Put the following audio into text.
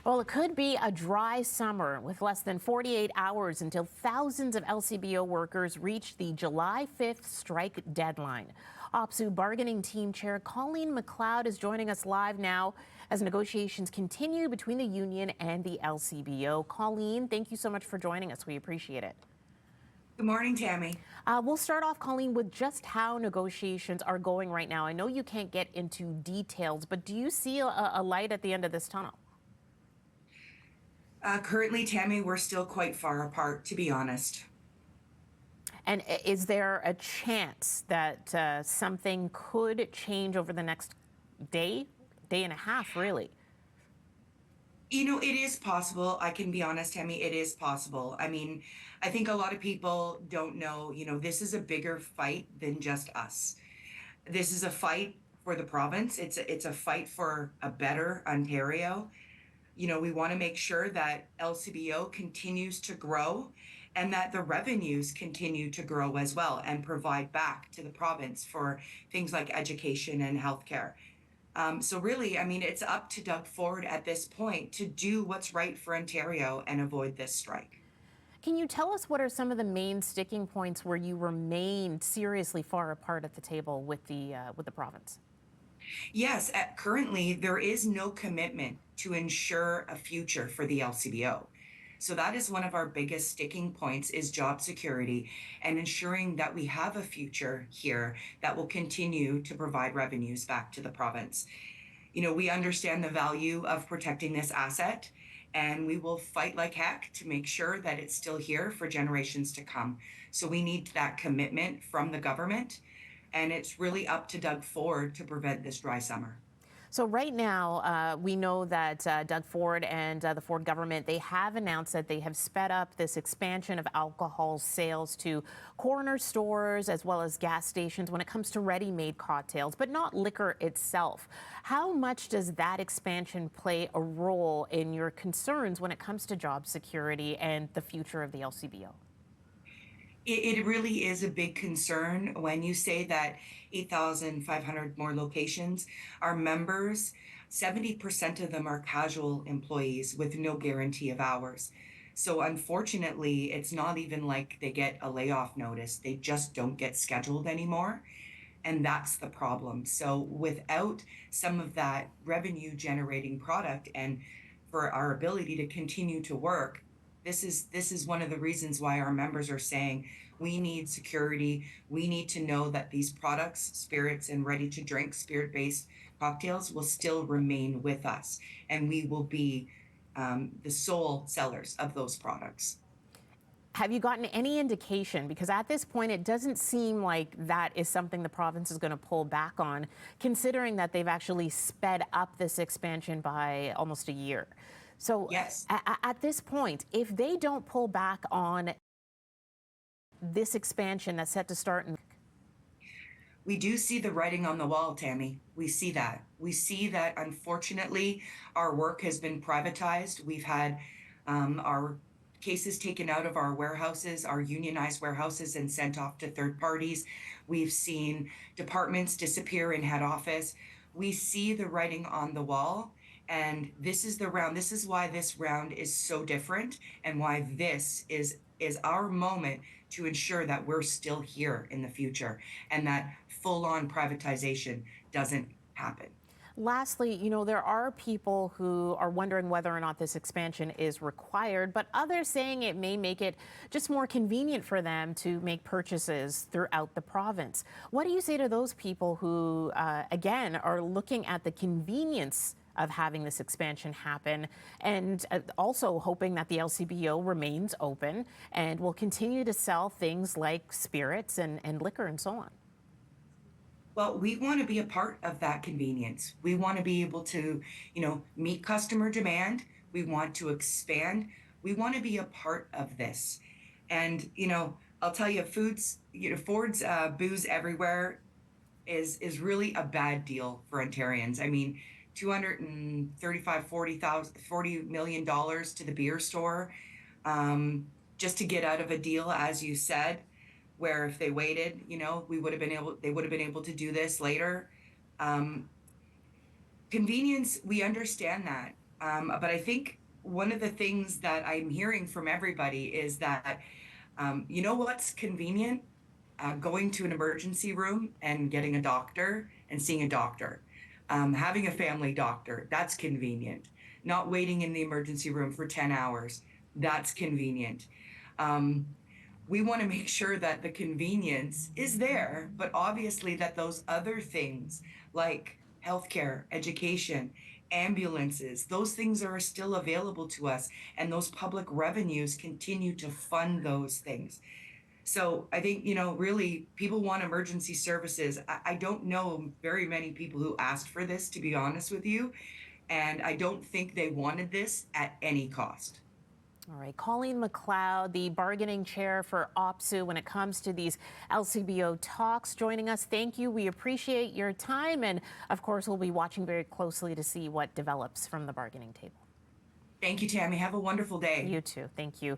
Well, it could be a dry summer with less than 48 hours until thousands of LCBO workers reach the July 5th strike deadline. OPSU bargaining team chair Colleen Macleod is joining us live now as negotiations continue between the union and the LCBO. Colleen, thank you so much for joining us. We appreciate it. Good morning, Tammie. We'll start off, Colleen, with just how negotiations are going right now. I know you can't get into details, but do you see a light at the end of this tunnel? Currently, Tammie, we're still quite far apart, to be honest. And is there a chance that something could change over the next day and a half, really? You know, it is possible. I can be honest, Tammie, it is possible. I mean, I think a lot of people don't know, this is a bigger fight than just us. This is a fight for the province. It's a fight for a better Ontario. We want to make sure that LCBO continues to grow and that the revenues continue to grow as well and provide back to the province for things like education and healthcare. So really, I mean, it's up to Doug Ford at this point to do what's right for Ontario and avoid this strike. Can you tell us what are some of the main sticking points where you remain seriously far apart at the table with the province? Yes, currently there is no commitment to ensure a future for the LCBO. So that is one of our biggest sticking points is job security and ensuring that we have a future here that will continue to provide revenues back to the province. We understand the value of protecting this asset and we will fight like heck to make sure that it's still here for generations to come. So we need that commitment from the government, and it's really up to Doug Ford to prevent this dry summer. So right now, we know that Doug Ford and the Ford government, they have announced that they have sped up this expansion of alcohol sales to corner stores as well as gas stations when it comes to ready-made cocktails, but not liquor itself. How much does that expansion play a role in your concerns when it comes to job security and the future of the LCBO? It really is a big concern when you say that 8,500 more locations are members. 70% of them are casual employees with no guarantee of hours. So unfortunately, it's not even like they get a layoff notice. They just don't get scheduled anymore. And that's the problem. So without some of that revenue generating product and for our ability to continue to work, this is one of the reasons why our members are saying we need security. We need to know that these products, spirits and ready to drink spirit-based cocktails will still remain with us, and we will be the sole sellers of those products. Have you gotten any indication, because at this point it doesn't seem like that is something the province is going to pull back on, considering that they've actually sped up this expansion by almost a year? So Yes. at this point, if they don't pull back on this expansion that's set to start in... We do see the writing on the wall, Tammie. We see that. We see that, unfortunately, our work has been privatized. We've had our cases taken out of our warehouses, our unionized warehouses, and sent off to third parties. We've seen departments disappear in head office. We see the writing on the wall. And this is the round. This is why this round is so different and why this is our moment to ensure that we're still here in the future and that full-on privatization doesn't happen. Lastly, there are people who are wondering whether or not this expansion is required, but others saying it may make it just more convenient for them to make purchases throughout the province. What do you say to those people who, again, are looking at the convenience of having this expansion happen and also hoping that the LCBO remains open and will continue to sell things like spirits and liquor and so on? Well, we want to be a part of that convenience. We want to be able to, meet customer demand. We want to expand. We want to be a part of this. And, I'll tell you, Ford's booze everywhere is really a bad deal for Ontarians. I mean, 235, $40 million to the beer store, just to get out of a deal, as you said, where if they waited, they would have been able to do this later. Convenience, we understand that, But I think one of the things that I'm hearing from everybody is that, you know what's convenient? Going to an emergency room and getting a doctor and seeing a doctor. Having a family doctor, that's convenient. Not waiting in the emergency room for 10 hours, that's convenient. Um, we want to make sure that the convenience is there, but obviously that those other things like healthcare, education, ambulances, those things are still available to us, and those public revenues continue to fund those things. So I think, really people want emergency services. I don't know very many people who asked for this, to be honest with you. And I don't think they wanted this at any cost. All right, Colleen Macleod, the bargaining chair for OPSU when it comes to these LCBO talks, joining us. Thank you. We appreciate your time. And of course, we'll be watching very closely to see what develops from the bargaining table. Thank you, Tammie. Have a wonderful day. You too. Thank you.